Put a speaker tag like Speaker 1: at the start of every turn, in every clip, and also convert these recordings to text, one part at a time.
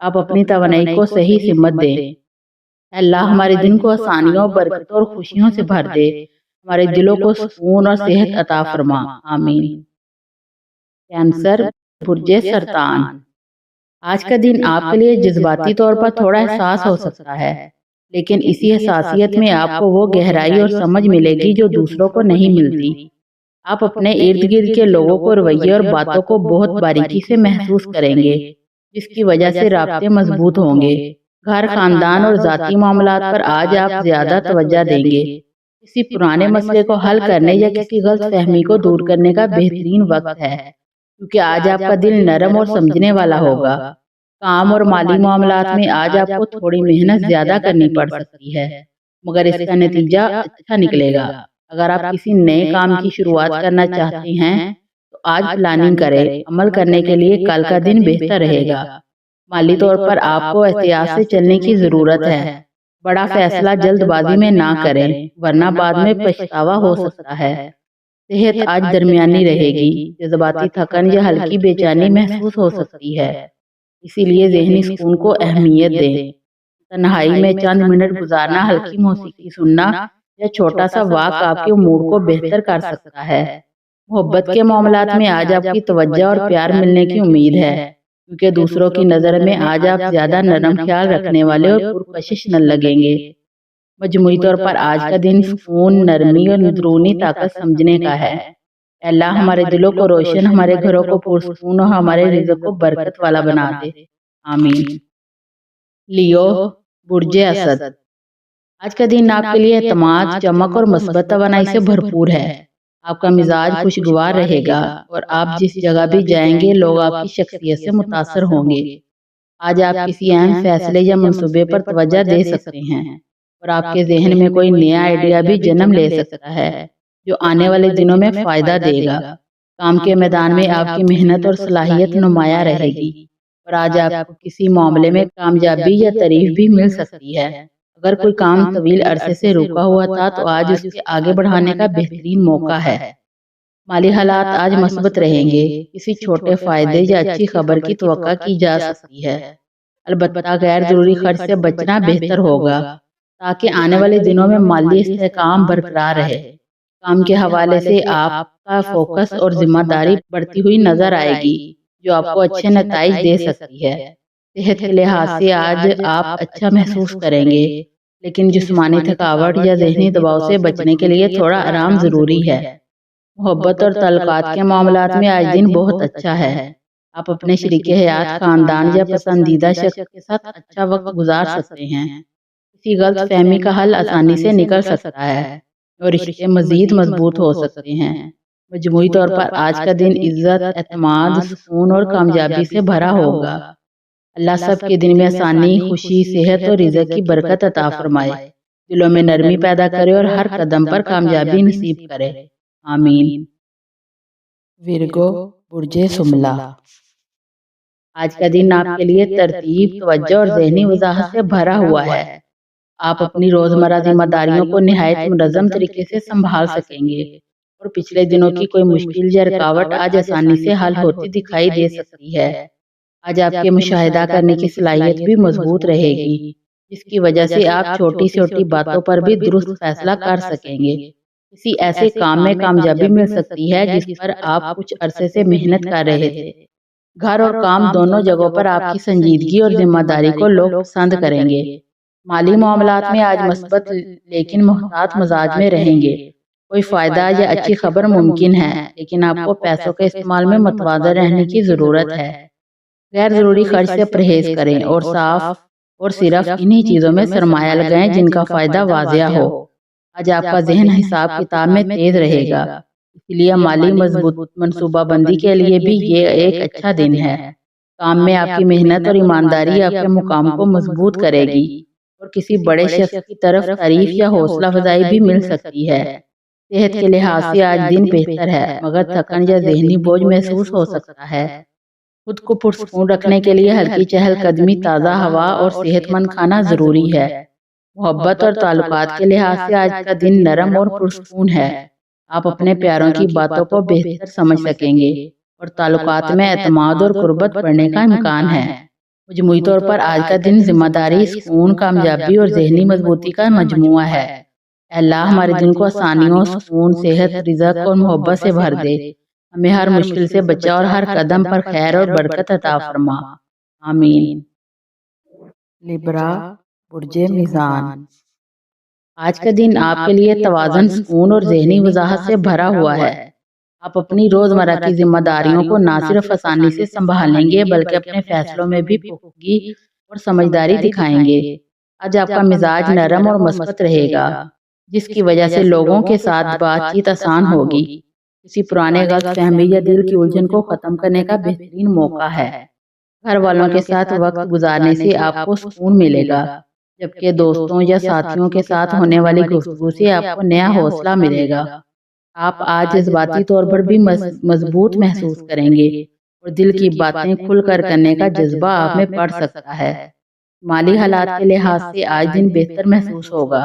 Speaker 1: آپ اپنی توانائی کو صحیح سمت دیں۔ اللہ ہمارے دن کو آسانیوں، برکتوں اور خوشیوں سے بھر دے، ہمارے دلوں کو سکون اور صحت عطا فرما، آمین۔ کینسر، برج سرطان۔ آج کا دن آپ کے لیے جذباتی طور پر تھوڑا احساس ہو سکتا ہے، لیکن اسی حساسیت میں آپ کو وہ گہرائی اور سمجھ ملے گی جو دوسروں کو نہیں ملتی۔ آپ اپنے ارد گرد کے لوگوں کو، رویے اور باتوں کو بہت باریکی سے محسوس کریں گے، جس کی وجہ سے رابطے مضبوط ہوں گے۔ گھر، خاندان اور ذاتی معاملات پر آج آپ زیادہ توجہ دیں گے۔ کسی پرانے مسئلے کو حل کرنے یا کسی غلط فہمی کو دور کرنے کا بہترین وقت ہے، کیونکہ آج آپ کا دل نرم اور سمجھنے والا ہوگا۔ کام اور مالی معاملات میں آج آپ کو تھوڑی محنت زیادہ کرنی پڑ سکتی ہے، مگر اس کا نتیجہ اچھا نکلے گا۔ اگر آپ کسی نئے کام کی شروعات کرنا چاہتے ہیں تو آج پلاننگ کریں۔ عمل کرنے کے لیے کل کا دن بہتر رہے گا۔ مالی طور پر آپ کو احتیاط سے چلنے کی ضرورت ہے۔ بڑا فیصلہ جلد بازی میں نہ کریں، ورنہ بعد میں پچھتاوا ہو سکتا ہے۔ صحت آج درمیانی رہے گی، جذباتی تھکن یا ہلکی بے چینی محسوس ہو سکتی ہے، اسی لیے ذہنی سکون کو اہمیت دیں۔ تنہائی میں چند منٹ گزارنا، ہلکی موسیقی سننا یا چھوٹا سا واک آپ کے موڈ کو بہتر کر سکتا ہے۔ محبت کے معاملات میں آج آپ کی توجہ اور پیار ملنے کی امید ہے، کیونکہ دوسروں کی نظر میں آج آپ زیادہ نرم خیال رکھنے والے اور پرکشش نہ لگیں گے۔ مجموعی طور پر آج کا دن سکون، نرمی اور اندرونی طاقت سمجھنے کا ہے۔ اللہ ہمارے دلوں کو روشن، ہمارے گھروں کو پرسکون اور ہمارے رزق کو برکت والا بنا دے، آمین۔ لیو، برج اسد۔ آج کا دن آپ کے لیے اعتماد، چمک اور مثبت توانائی سے بھرپور ہے۔ آپ کا مزاج خوشگوار رہے گا اور آپ جس جگہ بھی جائیں گے لوگ آپ کی شخصیت سے متاثر ہوں گے۔ آج آپ کسی اہم فیصلے یا منصوبے پر توجہ دے سکتے ہیں اور آپ کے ذہن میں کوئی نیا آئیڈیا بھی جنم لے سکتا ہے جو آنے والے دنوں میں فائدہ دے گا۔ کام کے میدان میں آپ کی محنت اور صلاحیت نمایاں رہے گی اور آج آپ کو کسی معاملے میں کامیابی یا تعریف بھی مل سکتی ہے۔ اگر کوئی کام طویل عرصے سے رکا ہوا تھا تو آج اس کے آگے بڑھانے کا بہترین موقع ہے۔ مالی حالات آج مثبت رہیں گے، کسی چھوٹے فائدے یا اچھی خبر کی توقع کی جا سکتی ہے۔ البتہ غیر ضروری خرچ سے بچنا بہتر ہوگا تاکہ آنے والے دنوں میں مالی استحکام برقرار رہے۔ کام کے حوالے سے آپ کا فوکس اور ذمہ داری بڑھتی ہوئی نظر آئے گی، جو آپ کو اچھے نتائج دے سکتی ہے۔ صحت کے لحاظ سے آج آپ اچھا محسوس کریں گے، لیکن جسمانی تھکاوٹ یا ذہنی دباؤ سے بچنے کے لیے تھوڑا آرام ضروری ہے۔ محبت اور تعلقات کے معاملات میں آج دن بہت اچھا ہے۔ آپ اپنے شریک حیات، خاندان یا پسندیدہ شخص کے ساتھ اچھا وقت گزار سکتے ہیں۔ کسی غلط فہمی کا حل آسانی سے نکل سکتا ہے اور رشتے مزید مضبوط ہو سکتے ہیں۔ مجموعی طور پر آج کا دن عزت، اعتماد، سکون اور کامیابی سے بھرا ہوگا۔ اللہ سب کے دن میں آسانی، خوشی، صحت اور رزق کی برکت عطا فرمائے، دلوں میں نرمی پیدا کرے اور ہر قدم پر کامیابی نصیب کرے، آمین۔
Speaker 2: ورگو، برج شملہ۔
Speaker 1: آج کا دن آپ کے لیے ترتیب، توجہ اور ذہنی وضاحت سے بھرا ہوا ہے۔ آپ اپنی روزمرہ ذمہ داریوں کو نہایت منظم طریقے سے سنبھال سکیں گے اور پچھلے دنوں کی کوئی مشکل یا رکاوٹ آج آسانی سے حل ہوتی دکھائی دے سکتی ہے۔ آج آپ کے مشاہدہ کرنے کی صلاحیت بھی مضبوط رہے گی، جس کی وجہ سے آپ چھوٹی چھوٹی باتوں پر بھی درست فیصلہ کر سکیں گے۔ کسی ایسے کام میں کامیابی مل سکتی ہے جس پر آپ کچھ عرصے سے محنت کر رہے تھے۔ گھر اور کام دونوں جگہوں پر آپ کی سنجیدگی اور ذمہ داری کو لوگ پسند کریں گے۔ مالی معاملات میں آج مثبت لیکن محتاط مزاج میں رہیں گے۔ کوئی فائدہ یا اچھی خبر ممکن ہے، لیکن آپ کو پیسوں کے استعمال میں متوازن رہنے کی ضرورت ہے۔ غیر ضروری خرچ سے پرہیز کریں اور صرف انہی چیزوں میں سرمایہ لگائیں جن کا فائدہ واضح ہو۔ آج آپ کا ذہن حساب کتاب میں تیز رہے گا، اس لیے مالی مضبوط منصوبہ بندی کے لیے بھی یہ ایک اچھا دن ہے۔ کام میں آپ کی محنت اور ایمانداری آپ کے مقام کو مضبوط کرے گی اور کسی بڑے شخص کی طرف تعریف یا حوصلہ افزائی بھی مل سکتی ہے۔ صحت کے لحاظ سے آج دن بہتر ہے، مگر تھکن یا ذہنی بوجھ محسوس ہو سکتا ہے۔ خود کو پرسکون رکھنے کے لیے ہلکی چہل قدمی، تازہ ہوا اور صحت مند کھانا ضروری ہے۔ محبت اور تعلقات کے لحاظ سے آج کا دن نرم اور پرسکون ہے۔ آپ اپنے پیاروں کی باتوں کو بہتر سمجھ سکیں گے اور تعلقات میں اعتماد اور قربت بڑھنے کا امکان ہے۔ مجموعی طور پر آج کا دن ذمہ داری، سکون، کامیابی اور ذہنی مضبوطی کا مجموعہ ہے۔ اے اللہ ہمارے دن کو آسانیوں، سکون، صحت، رزق اور محبت سے بھر دے، ہمیں ہر مشکل سے بچا اور ہر قدم پر خیر اور برکت عطا فرما، آمین۔
Speaker 2: لبرا، برج میزان۔
Speaker 1: آج کا دن آپ کے لیے توازن، سکون اور ذہنی وضاحت سے بھرا ہوا ہے۔ آپ اپنی روزمرہ کی ذمہ داریوں کو نہ صرف آسانی سے سنبھالیں گے بلکہ اپنے فیصلوں میں بھی پختگی اور سمجھداری دکھائیں گے۔ آج آپ کا مزاج نرم اور مثبت رہے گا، جس کی وجہ سے لوگوں کے ساتھ بات چیت آسان ہوگی۔ کسی پرانے غلط فہمی یا دل کی الجھن کو ختم کرنے کا بہترین موقع ہے۔ گھر والوں کے ساتھ وقت گزارنے سے آپ کو سکون ملے گا، جبکہ دوستوں یا ساتھیوں کے ساتھ ہونے والی گفتگو سے آپ کو نیا حوصلہ ملے گا۔ آپ آج جذباتی طور پر بھی مضبوط محسوس کریں گے اور دل کی باتیں کھل کر کرنے کا جذبہ آپ میں بڑھ سکتا ہے۔ مالی حالات کے لحاظ سے آج دن بہتر محسوس ہوگا۔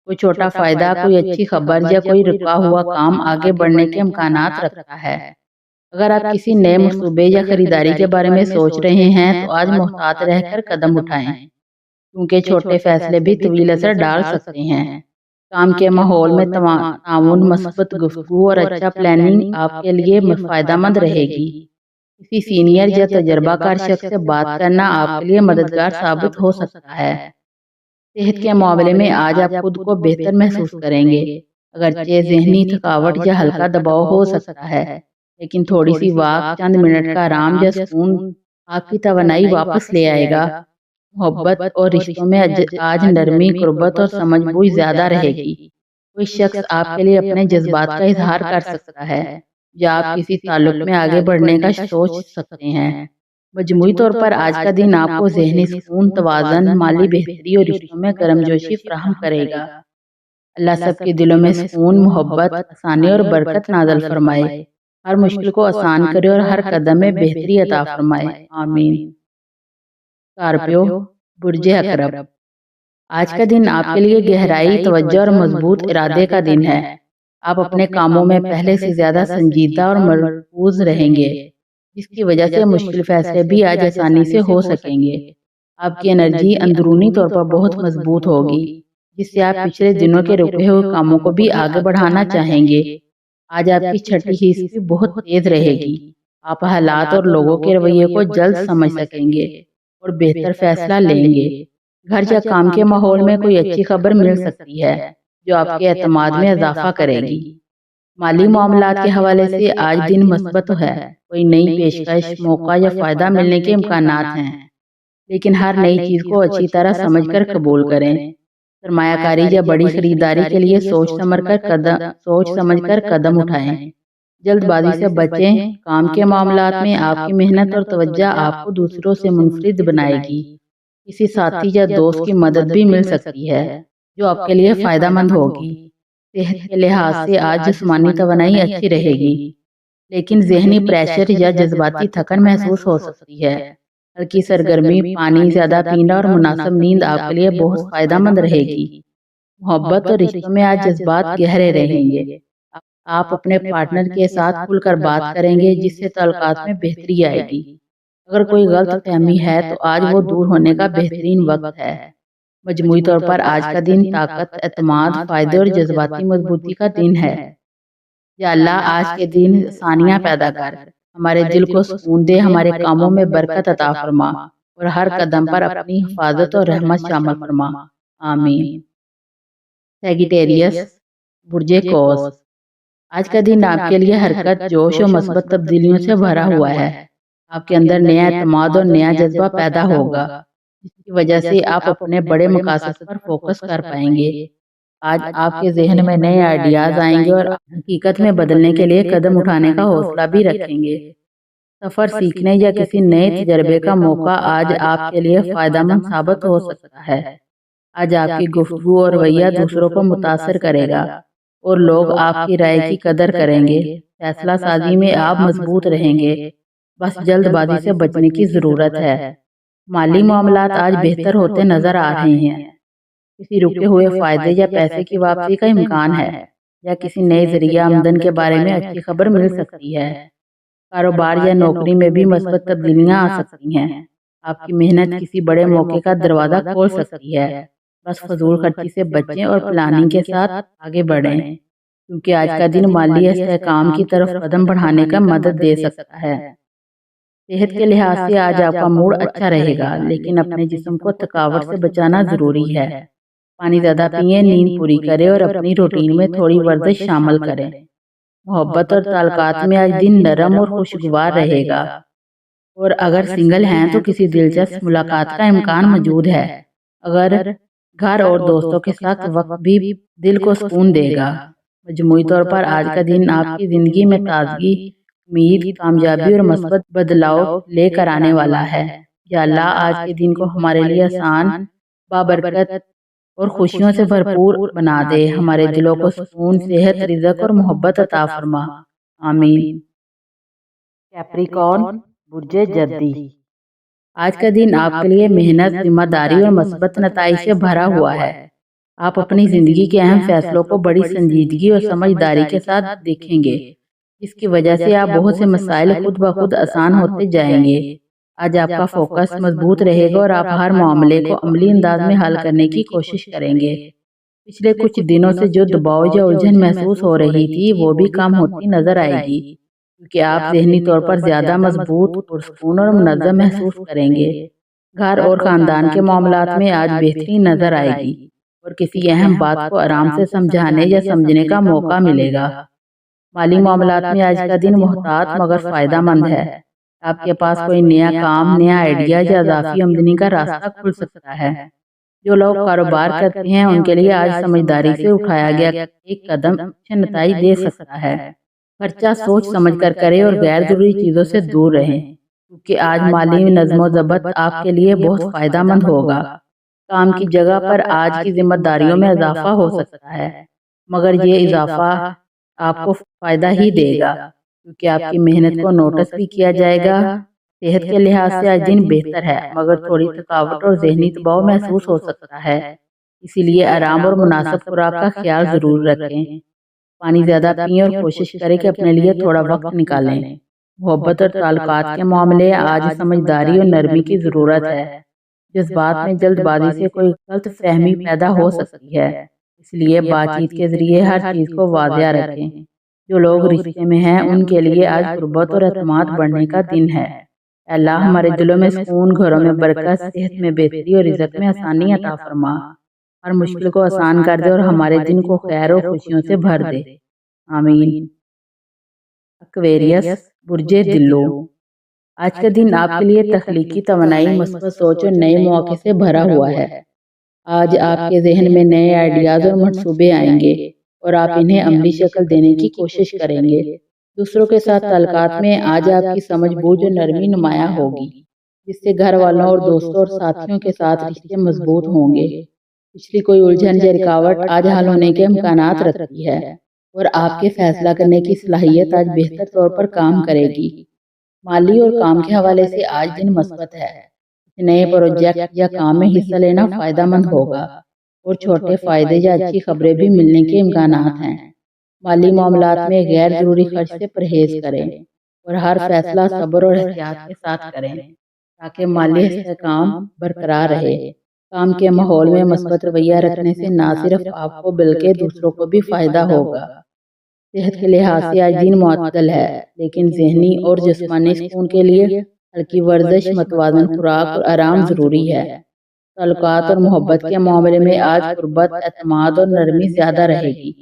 Speaker 1: کوئی چھوٹا فائدہ، کوئی اچھی خبر یا کوئی رکا ہوا کام آگے بڑھنے کے امکانات رکھتا ہے۔ اگر آپ کسی نئے منصوبے یا خریداری کے بارے میں سوچ رہے ہیں تو آج محتاط رہ کر قدم اٹھائیں، کیونکہ چھوٹے فیصلے بھی طویل اثر ڈال سکتے ہیں۔ کام کے ماحول میں تعاون، مثبت گفتگو اور اچھا پلاننگ آپ کے لیے فائدہ مند رہے گی۔ کسی سینئر یا تجربہ کار شخص سے بات کرنا آپ کے لیے مددگار ثابت ہو سکتا ہے۔ صحت کے معاملے میں آج آپ خود کو بہتر محسوس کریں گے، اگرچہ ذہنی تھکاوٹ یا ہلکا دباؤ ہو سکتا ہے، لیکن تھوڑی سی واک، چند منٹ کا آرام یا سکون آپ کی توانائی واپس لے آئے گا۔ محبت اور رشتوں میں آج نرمی، قربت اور سمجھ بوجھ زیادہ رہے گی۔ کوئی شخص آپ کے لیے اپنے جذبات کا اظہار کر سکتا ہے یا آپ کسی تعلق میں آگے بڑھنے کا سوچ سکتے ہیں۔ مجموعی طور پر آج کا دن آپ کو ذہنی سکون، توازن، مالی بہتری اور رشتوں میں گرمجوشی فراہم کرے گا۔ اللہ سب کے دلوں میں سکون، محبت، آسانی اور برکت نازل فرمائے، ہر مشکل کو آسان کرے اور ہر قدم میں بہتری عطا فرمائے، آمین۔ اسکارپیو، برج عقرب۔ آج کا دن آپ کے لیے گہرائی، توجہ اور مضبوط ارادے کا دن ہے۔ آپ اپنے کاموں میں پہلے سے زیادہ سنجیدہ اور مرکوز رہیں گے، جس کی وجہ سے مشکل فیصلے بھی آج آسانی سے ہو سکیں گے۔ آپ کی انرجی اندرونی طور پر بہت مضبوط ہوگی، جس سے آپ پچھلے دنوں کے رکے ہوئے کاموں کو بھی آگے بڑھانا چاہیں گے۔ آج آپ کی چھٹی حص بھی بہت تیز رہے گی۔ آپ حالات اور لوگوں کے رویے کو جلد سمجھ سکیں گے اور بہتر فیصلہ لیں گے۔ گھر یا کام کے ماحول میں کوئی اچھی خبر مل سکتی ہے جو آپ کے اعتماد میں اضافہ کرے گی۔ مالی معاملات کے حوالے سے آج دن مثبت ہے۔ کوئی نئی پیشکش، موقع یا فائدہ ملنے کے امکانات ہیں، لیکن ہر نئی چیز کو اچھی طرح سمجھ کر قبول کریں۔ سرمایہ کاری یا بڑی خریداری کے لیے سوچ سمجھ کر قدم اٹھائیں۔ جلد بازی سے بچیں۔ کام کے معاملات میں آپ کی محنت اور توجہ آپ کو دوسروں سے منفرد بنائے گی۔ کسی ساتھی یا دوست کی مدد بھی مل سکتی ہے جو آپ کے لیے فائدہ مند ہوگی۔ صحت کے لحاظ سے آج جسمانی توانائی اچھی رہے گی، لیکن ذہنی پریشر یا جذباتی تھکن محسوس ہو سکتی ہے۔ ہلکی سرگرمی، پانی زیادہ پینا اور مناسب نیند آپ کے لیے بہت فائدہ مند رہے گی۔ محبت اور رشتوں میں آج جذبات گہرے رہیں گے۔ آپ اپنے پارٹنر کے ساتھ کھل کر بات کریں گے، جس سے تعلقات میں بہتری آئے گی۔ اگر کوئی غلط فہمی ہے تو آج وہ دور ہونے کا بہترین وقت ہے۔ مجموعی طور پر آج کا دن طاقت، اعتماد، فائدے اور جذباتی مضبوطی کا دن ہے۔ یا اللہ آج کے دن آسانیاں پیدا کر، ہمارے دل کو سکون دے، ہمارے کاموں میں برکت عطا فرما اور ہر قدم پر اپنی حفاظت اور رحمت شامل فرما، آمین۔ سیگیٹیریس، برج قوس۔ آج کا دن آپ کے لیے حرکت، جوش اور مثبت تبدیلیوں سے بھرا ہوا ہے۔ آپ کے اندر نیا اعتماد اور نیا جذبہ پیدا ہوگا، جس کی وجہ سے آپ اپنے بڑے مقاصد پر فوکس کر پائیں گے۔ آج آپ کے ذہن میں نئے آئیڈیاز آئیں گے اور حقیقت میں بدلنے کے لیے قدم اٹھانے کا حوصلہ بھی رکھیں گے۔ سفر، سیکھنے یا کسی نئے تجربے کا موقع آج آپ کے لیے فائدہ مند ثابت ہو سکتا ہے۔ آج آپ کی گفتگو اور رویہ دوسروں کو متاثر کرے گا اور لوگ آپ کی رائے کی قدر کریں گے۔ فیصلہ سازی میں آپ مضبوط رہیں گے، بس جلد بازی سے بچنے کی ضرورت ہے۔ مالی معاملات آج بہتر ہوتے نظر آ رہے ہیں۔ کسی رکے ہوئے فائدے یا پیسے کی واپسی کا امکان ہے، یا کسی نئے ذریعہ آمدن کے بارے میں اچھی خبر مل سکتی ہے۔ کاروبار یا نوکری میں بھی مثبت تبدیلیاں آ سکتی ہیں۔ آپ کی محنت کسی بڑے موقع کا دروازہ کھول سکتی ہے۔ بس فضول خرچی سے بچیں اور پلاننگ کے ساتھ آگے بڑھیں، کیونکہ آج کا دن مالی استحکام کی طرف قدم بڑھانے کا مدد دے سکتا ہے۔ صحت کے لحاظ سے آج آپ کا موڈ اچھا رہے گا، لیکن اپنے جسم کو تھکاوٹ سے بچانا ضروری ہے۔ پانی زیادہ پئیں، نیند پوری کریں اور اپنی روٹین میں تھوڑی ورزش شامل کریں۔ محبت اور تعلقات میں آج دن نرم اور خوشگوار رہے گا، اور اگر سنگل ہیں تو کسی دلچسپ ملاقات کا امکان موجود ہے۔ اگر گھر اور دوستوں کے ساتھ وقت بھی دل کو سکون دے گا۔ مجموعی طور پر آج کا دن آپ کی زندگی میں تازگی، امید، کامیابی اور مثبت بدلاؤ لے کر آنے والا ہے۔ یا اللہ آج کے دن کو ہمارے لیے آسان، بابرکت اور خوشیوں سے بھرپور بنا دے۔ ہمارے دلوں کو سکون، صحت، رزق اور محبت عطا فرما۔ آمین۔
Speaker 2: کیپریکارن برج جدی،
Speaker 1: آج کا دن آپ کے لیے محنت، ذمہ داری اور مثبت نتائج سے بھرا ہوا ہے۔ آپ اپنی زندگی کے اہم فیصلوں کو بڑی سنجیدگی اور سمجھداری کے ساتھ دیکھیں گے، جس کی وجہ سے آپ بہت سے مسائل خود بخود آسان ہوتے جائیں گے۔ آج آپ کا فوکس مضبوط رہے گا اور آپ ہر معاملے کو عملی انداز میں حل کرنے کی کوشش کریں گے۔ پچھلے کچھ دنوں سے جو دباؤ یا الجھن محسوس ہو رہی تھی وہ بھی کم ہوتی نظر آئے گی، کیونکہ آپ ذہنی طور پر زیادہ مضبوط، پرسکون اور منظم محسوس کریں گے۔ گھر اور خاندان کے معاملات میں آج بہتری نظر آئے گی اور کسی اہم بات کو آرام سے سمجھانے یا سمجھنے کا موقع ملے گا۔ مالی معاملات میں آج کا دن محتاط مگر فائدہ مند ہے۔ آپ کے پاس کوئی نیا کام، نیا آئیڈیا یا اضافی آمدنی کا راستہ کھل سکتا ہے۔ جو لوگ کاروبار کرتے ہیں ان کے لیے آج سمجھداری سے اٹھایا گیا ایک قدم اچھے نتائج دے سکتا ہے۔ خرچہ سوچ سمجھ کر کریں اور غیر ضروری چیزوں سے دور رہیں، کیونکہ آج مالی نظم و ضبط آپ کے لیے بہت فائدہ مند ہوگا۔ کام کی جگہ پر آج کی ذمہ داریوں میں اضافہ ہو سکتا ہے، مگر یہ اضافہ آپ کو فائدہ ہی دے گا، کیونکہ آپ کی محنت کو نوٹس بھی کیا جائے گا۔ صحت کے لحاظ سے آج دن بہتر ہے، مگر تھوڑی تھکاوٹ اور ذہنی دباؤ محسوس ہو سکتا ہے، اسی لیے آرام اور مناسب خوراک کا خیال ضرور رکھیں۔ پانی زیادہ پئیں اور کوشش کریں کہ اپنے لیے تھوڑا وقت نکالیں۔ محبت اور تعلقات کے معاملے آج سمجھداری اور نرمی کی ضرورت ہے۔ جذبات میں جلد بازی سے کوئی غلط فہمی پیدا ہو سکتی ہے، اس لیے بات چیت کے ذریعے ہر چیز کو واضح رکھیں۔ جو لوگ رشتے میں ہیں ان کے لیے آج قربت اور اعتماد بڑھنے کا دن ہے۔ اے اللہ ہمارے دلوں میں سکون، گھروں میں برکت، صحت میں بہتری اور رزق میں آسانی عطا فرما۔ ہر مشکل کو آسان کر دے اور ہمارے دن کو خیر و خوشیوں سے بھر دے۔ آمین۔ ایکویریس برج دلو، آج کا دن آپ کے لیے تخلیقی توانائی، مثبت سوچ اور نئے مواقع سے بھرا ہوا ہے۔ آج آپ کے ذہن میں نئے آئیڈیاز اور منصوبے آئیں گے اور آپ انہیں عملی شکل دینے کی کوشش کریں گے۔ دوسروں کے ساتھ تعلقات میں آج آپ کی سمجھ بوجھ اور نرمی نمایاں ہوگی، جس سے گھر والوں اور دوستوں اور ساتھیوں کے ساتھ رشتے مضبوط ہوں گے۔ پچھلی کوئی الجھن یا رکاوٹ آج حل ہونے کے امکانات رکھتی ہے اور آپ کے فیصلہ کرنے کی صلاحیت آج بہتر طور پر کام کرے گی۔ مالی اور کام کے حوالے سے آج دن مثبت ہے۔ نئے پروجیکٹ یا کام میں حصہ لینا فائدہ مند ہوگا اور چھوٹے فائدے یا اچھی خبریں بھی ملنے کے امکانات ہیں۔ مالی معاملات میں غیر ضروری خرچ سے پرہیز کریں اور ہر فیصلہ صبر اور احتیاط کے ساتھ کریں تاکہ مالی استحکام برقرار رہے۔ کام کے ماحول میں مثبت رویہ رکھنے سے نہ صرف آپ کو بلکہ دوسروں کو بھی فائدہ ہوگا۔ صحت کے لحاظ سے آج دن معتدل ہے، لیکن ذہنی اور جسمانی سکون کے لیے ہلکی ورزش، متوازن خوراک اور آرام ضروری ہے۔ تعلقات اور محبت کے معاملے میں آج قربت، اعتماد اور نرمی زیادہ رہے گی۔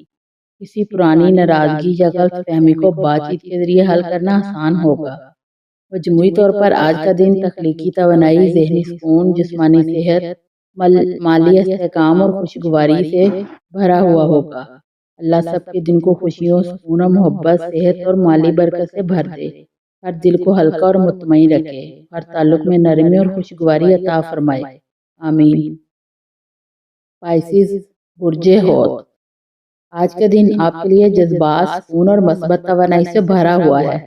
Speaker 1: کسی پرانی ناراضگی یا غلط فہمی کو بات چیت کے ذریعے حل کرنا آسان ہوگا۔ مجموعی طور پر آج کا دن تخلیقی توانائی، ذہنی سکون، جسمانی صحت، مالی استحکام اور خوشگواری سے بھرا ہوا ہوگا۔ اللہ سب کے دن کو خوشیوں، سکون و محبت، صحت اور مالی برکت سے بھر دے۔ ہر دل کو ہلکا اور مطمئن رکھے، ہر تعلق میں نرمی اور خوشگواری عطا فرمائے۔ آمین۔ پائسیز برج حوت، آج کا دن آپ کے لیے جذبات، سکون اور مثبت توانائی سے بھرا ہوا ہے۔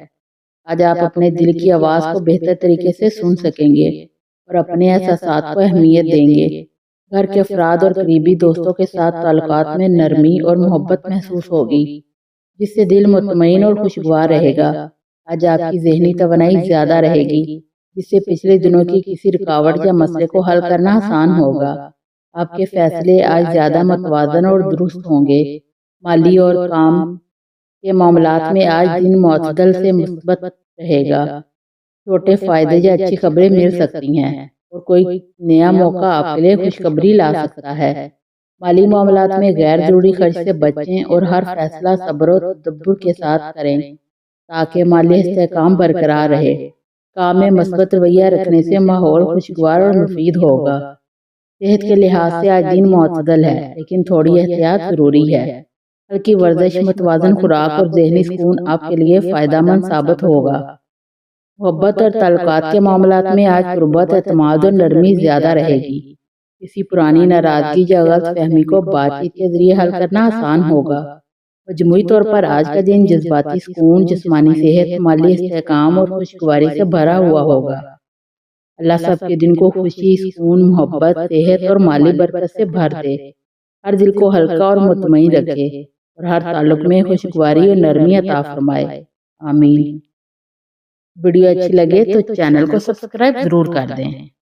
Speaker 1: آج آپ اپنے دل کی آواز کو بہتر طریقے سے سن سکیں گے اور اپنے احساسات کو اہمیت دیں گے۔ گھر کے افراد اور قریبی دوستوں کے ساتھ تعلقات میں نرمی اور محبت محسوس ہوگی، جس سے دل مطمئن اور خوشگوار رہے گا۔ آج آپ کی ذہنی توانائی زیادہ رہے گی، جس سے پچھلے دنوں کی کسی رکاوٹ یا مسئلے کو حل کرنا آسان ہوگا۔ آپ کے فیصلے آج زیادہ متوازن اور درست ہوں گے۔ مالی اور کام کے معاملات میں آج دن معتدل سے مثبت رہے گا۔ چھوٹے فائدے یا اچھی خبریں مل سکتی ہیں اور کوئی نیا موقع آپ کے لیے خوشخبری لا سکتا ہے۔ مالی معاملات میں غیر ضروری خرچ سے بچیں اور ہر فیصلہ صبر و تدبر کے ساتھ کریں تاکہ مالی استحکام برقرار رہے۔ کام میں مثبت رویہ رکھنے سے ماحول خوشگوار اور مفید ہوگا۔ صحت کے لحاظ سے آج دن معتدل ہے لیکن تھوڑی احتیاط ضروری ہے۔ ہلکی ورزش، متوازن خوراک اور ذہنی سکون آپ کے لیے فائدہ مند ثابت ہوگا۔ محبت اور تعلقات کے معاملات میں آج قربت، اعتماد اور نرمی زیادہ رہے گی۔ کسی پرانی ناراضگی یا غلط فہمی کو بات چیت کے ذریعے حل کرنا آسان ہوگا۔ مجموعی طور پر آج کا دن جذباتی سکون، جسمانی صحت، مالی استحکام اور خوشگواری سے بھرا ہوا ہوگا۔ اللہ سب کے دن کو خوشی، سکون، محبت، صحت اور مالی برکت سے بھر دے۔ ہر دل کو ہلکا اور مطمئن رکھے اور ہر تعلق میں خوشگواری اور نرمی عطا فرمائے۔ آمین۔ ویڈیو اچھی لگے تو چینل کو سبسکرائب ضرور کر دیں۔